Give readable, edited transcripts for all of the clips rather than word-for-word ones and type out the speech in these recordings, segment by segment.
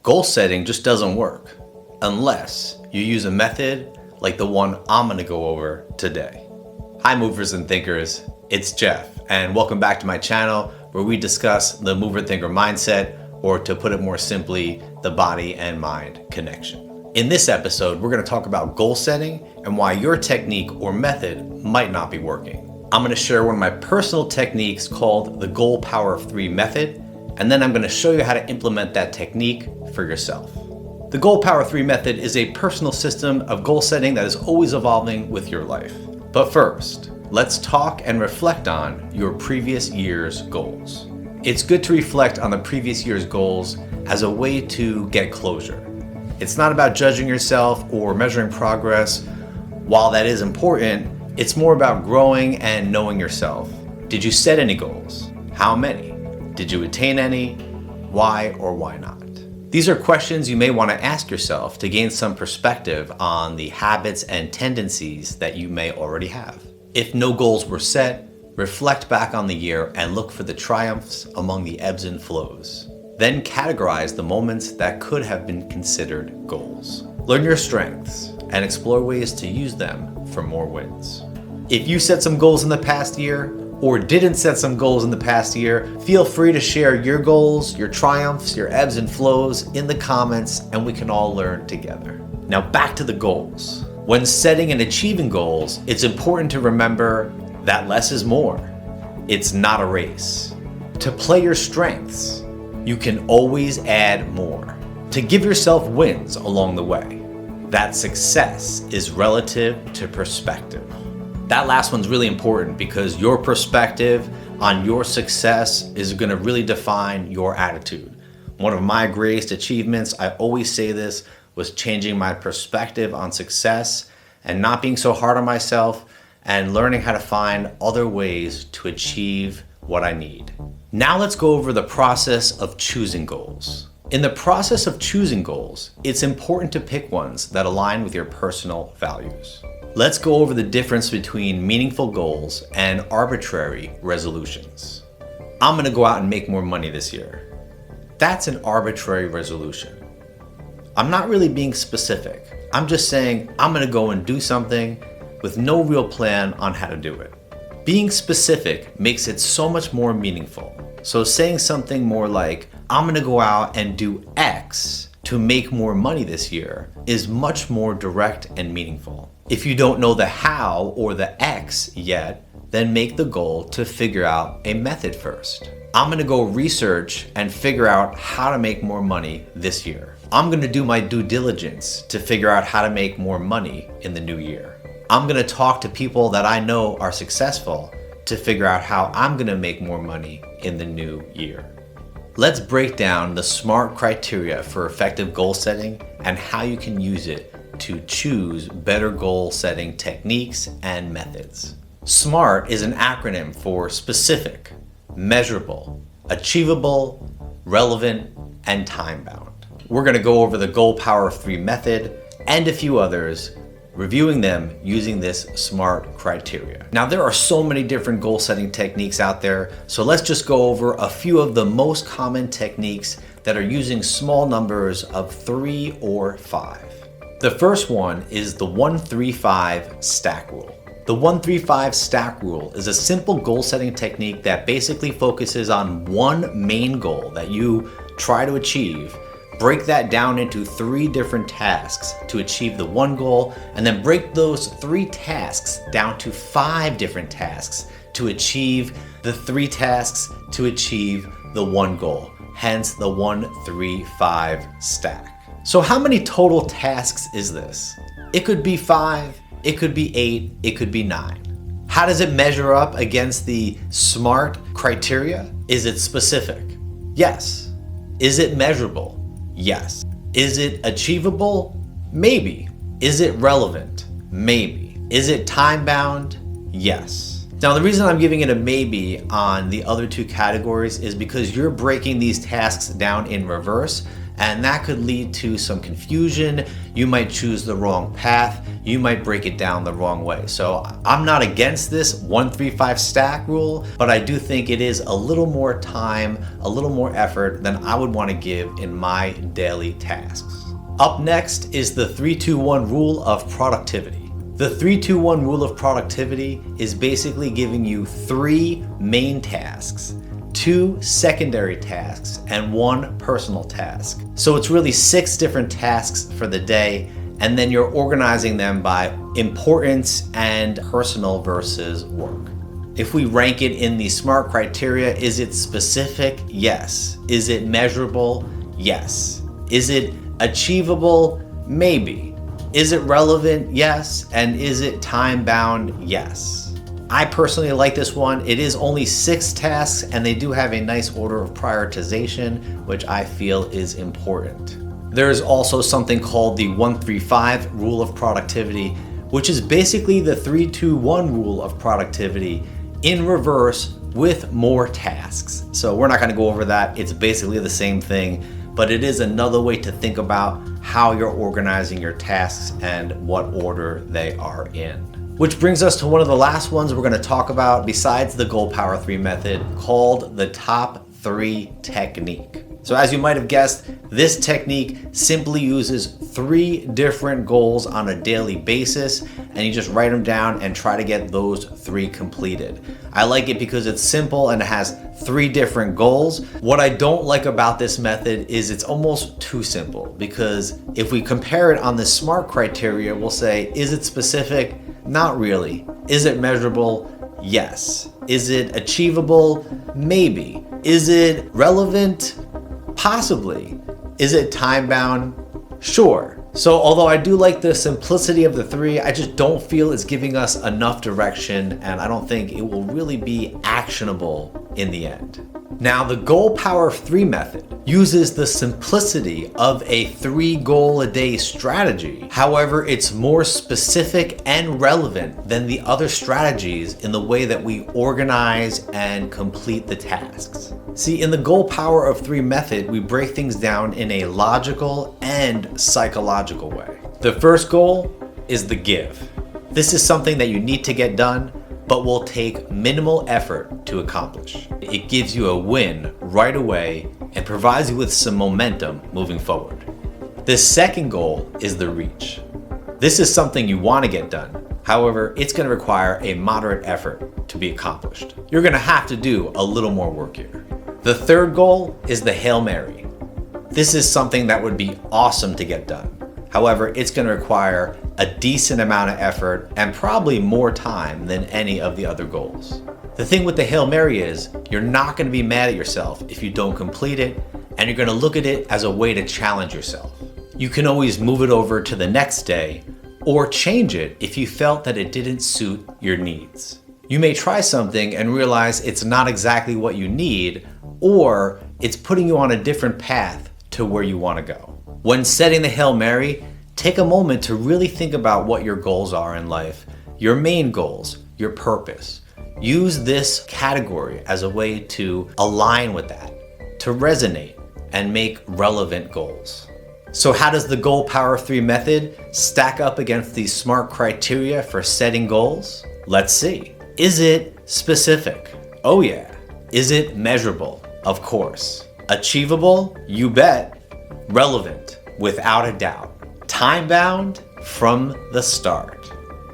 Goal setting just doesn't work unless you use a method like the one I'm gonna go over today. Hi movers and thinkers, it's Jeff, and welcome back to my channel where we discuss the mover thinker mindset, or to put it more simply, the body and mind connection. In this episode, we're gonna talk about goal setting and why your technique or method might not be working. I'm gonna share one of my personal techniques called the Goal Power of 3 method, and then I'm gonna show you how to implement that technique for yourself. The Goal Power 3 method is a personal system of goal setting that is always evolving with your life. But first, let's talk and reflect on your previous year's goals. It's good to reflect on the previous year's goals as a way to get closure. It's not about judging yourself or measuring progress. While that is important, it's more about growing and knowing yourself. Did you set any goals? How many? Did you attain any? Why or why not? These are questions you may want to ask yourself to gain some perspective on the habits and tendencies that you may already have. If no goals were set, reflect back on the year and look for the triumphs among the ebbs and flows. Then categorize the moments that could have been considered goals. Learn your strengths and explore ways to use them for more wins. If you set some goals in the past year, or didn't set some goals in the past year, feel free to share your goals, your triumphs, your ebbs and flows in the comments, and we can all learn together. Now back to the goals. When setting and achieving goals, it's important to remember that less is more. It's not a race. To play your strengths, you can always add more. To give yourself wins along the way. That success is relative to perspective. That last one's really important because your perspective on your success is going to really define your attitude. One of my greatest achievements, I always say this, was changing my perspective on success and not being so hard on myself and learning how to find other ways to achieve what I need. Now let's go over the process of choosing goals. In the process of choosing goals, it's important to pick ones that align with your personal values. Let's go over the difference between meaningful goals and arbitrary resolutions. I'm gonna go out and make more money this year. That's an arbitrary resolution. I'm not really being specific. I'm just saying I'm gonna go and do something with no real plan on how to do it. Being specific makes it so much more meaningful. So saying something more like, I'm gonna go out and do X to make more money this year is much more direct and meaningful. If you don't know the how or the X yet, then make the goal to figure out a method first. I'm gonna go research and figure out how to make more money this year. I'm gonna do my due diligence to figure out how to make more money in the new year. I'm gonna talk to people that I know are successful to figure out how I'm gonna make more money in the new year. Let's break down the SMART criteria for effective goal setting and how you can use it to choose better goal setting techniques and methods. SMART is an acronym for specific, measurable, achievable, relevant, and time-bound. We're gonna go over the Goal Power of 3 method and a few others, reviewing them using this SMART criteria. Now there are so many different goal setting techniques out there, so let's just go over a few of the most common techniques that are using small numbers of 3 or 5. The first one is the 1-3-5 stack rule. The 1-3-5 stack rule is a simple goal setting technique that basically focuses on one main goal that you try to achieve. Break that down into 3 different tasks to achieve the one goal, and then break those 3 tasks down to 5 different tasks to achieve the 3 tasks to achieve the one goal. Hence the 1-3-5 stack. So how many total tasks is this? It could be 5, it could be 8, it could be 9. How does it measure up against the SMART criteria? Is it specific? Yes. Is it measurable? Yes. Is it achievable? Maybe. Is it relevant? Maybe. Is it time-bound? Yes. Now the reason I'm giving it a maybe on the other 2 categories is because you're breaking these tasks down in reverse and that could lead to some confusion. You might choose the wrong path. You might break it down the wrong way. So I'm not against this 1-3-5 stack rule, but I do think it is a little more time, a little more effort than I would want to give in my daily tasks. Up next is the 3-2-1 rule of productivity. The 3-2-1 rule of productivity is basically giving you 3 main tasks, 2 secondary tasks, and 1 personal task. So it's really 6 different tasks for the day, and then you're organizing them by importance and personal versus work. If we rank it in the SMART criteria, is it specific? Yes. Is it measurable? Yes. Is it achievable? Maybe. Is it relevant? Yes. And is it time bound? Yes. I personally like this one. It is only 6 tasks and they do have a nice order of prioritization, which I feel is important. There's also something called the 1-3-5 rule of productivity, which is basically the 3-2-1 rule of productivity in reverse with more tasks. So we're not going to go over that. It's basically the same thing, but it is another way to think about how you're organizing your tasks and what order they are in. Which brings us to one of the last ones we're going to talk about besides the Goal Power 3 method, called the Top 3 technique. So as you might have guessed, this technique simply uses 3 different goals on a daily basis, and you just write them down and try to get those 3 completed. I like it because it's simple and it has 3 different goals. What I don't like about this method is it's almost too simple, because if we compare it on the SMART criteria, we'll say, is it specific? Not really. Is it measurable? Yes. Is it achievable? Maybe. Is it relevant? Possibly. Is it time bound? Sure. So although I do like the simplicity of the 3, I just don't feel it's giving us enough direction, and I don't think it will really be actionable in the end. Now, the Goal Power 3 method uses the simplicity of a 3-goal-a-day strategy. However, it's more specific and relevant than the other strategies in the way that we organize and complete the tasks. See, in the Goal Power of 3 method, we break things down in a logical and psychological way. The first goal is the give. This is something that you need to get done, but will take minimal effort to accomplish. It gives you a win right away and provides you with some momentum moving forward. The second goal is the reach. This is something you want to get done. However, it's going to require a moderate effort to be accomplished. You're going to have to do a little more work here. The third goal is the Hail Mary. This is something that would be awesome to get done. However, it's going to require a decent amount of effort and probably more time than any of the other goals. The thing with the Hail Mary is you're not going to be mad at yourself if you don't complete it, and you're going to look at it as a way to challenge yourself. You can always move it over to the next day or change it if you felt that it didn't suit your needs. You may try something and realize it's not exactly what you need, or it's putting you on a different path to where you want to go. When setting the Hail Mary, take a moment to really think about what your goals are in life, your main goals, your purpose. Use this category as a way to align with that, to resonate and make relevant goals. So how does the Goal Power 3 method stack up against these SMART criteria for setting goals? Let's see. Is it specific? Oh yeah. Is it measurable? Of course. Achievable? You bet. Relevant? Without a doubt. Time bound? From the start.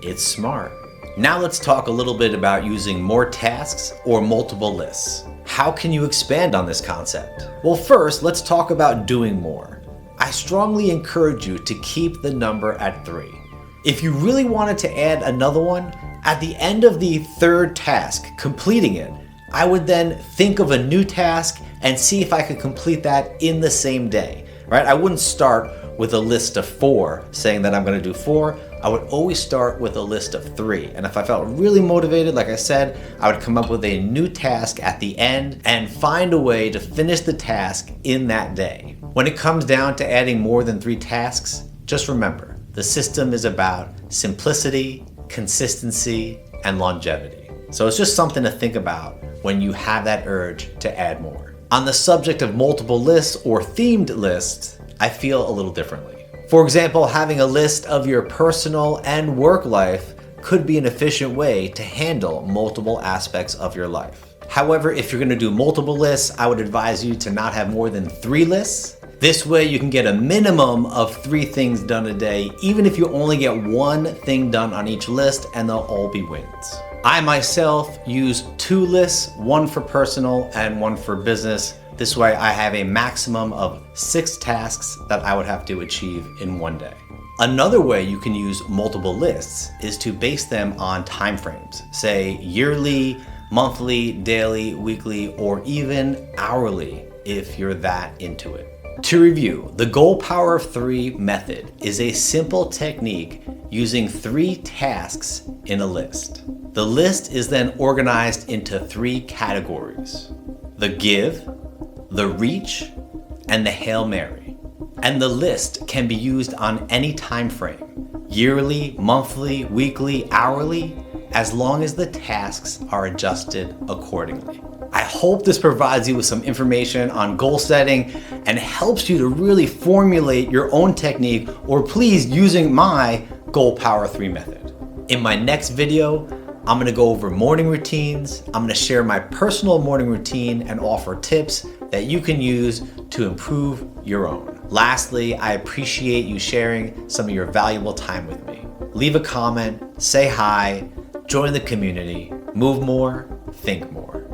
It's SMART. Now let's talk a little bit about using more tasks or multiple lists. How can you expand on this concept? Well, first, let's talk about doing more. I strongly encourage you to keep the number at 3. If you really wanted to add another one, at the end of the 3rd task, completing it, I would then think of a new task and see if I could complete that in the same day, right? I wouldn't start with a list of 4 saying that I'm going to do 4. I would always start with a list of 3. And if I felt really motivated, like I said, I would come up with a new task at the end and find a way to finish the task in that day. When it comes down to adding more than 3 tasks, just remember, the system is about simplicity, consistency, and longevity. So it's just something to think about when you have that urge to add more. On the subject of multiple lists or themed lists, I feel a little differently. For example, having a list of your personal and work life could be an efficient way to handle multiple aspects of your life. However, if you're gonna do multiple lists, I would advise you to not have more than 3 lists. This way you can get a minimum of 3 things done a day, even if you only get 1 thing done on each list, and they'll all be wins. I myself use 2 lists, 1 for personal and 1 for business. This way I have a maximum of 6 tasks that I would have to achieve in 1 day. Another way you can use multiple lists is to base them on timeframes, say yearly, monthly, daily, weekly, or even hourly if you're that into it. To review, the Goal Power of 3 method is a simple technique using 3 tasks in a list. The list is then organized into 3 categories: the give, the reach, and the Hail Mary. And the list can be used on any time frame, yearly, monthly, weekly, hourly, as long as the tasks are adjusted accordingly. I hope this provides you with some information on goal setting and helps you to really formulate your own technique, or please using my Goal Power 3 method. In my next video, I'm gonna go over morning routines. I'm gonna share my personal morning routine and offer tips that you can use to improve your own. Lastly, I appreciate you sharing some of your valuable time with me. Leave a comment, say hi, join the community, move more, think more.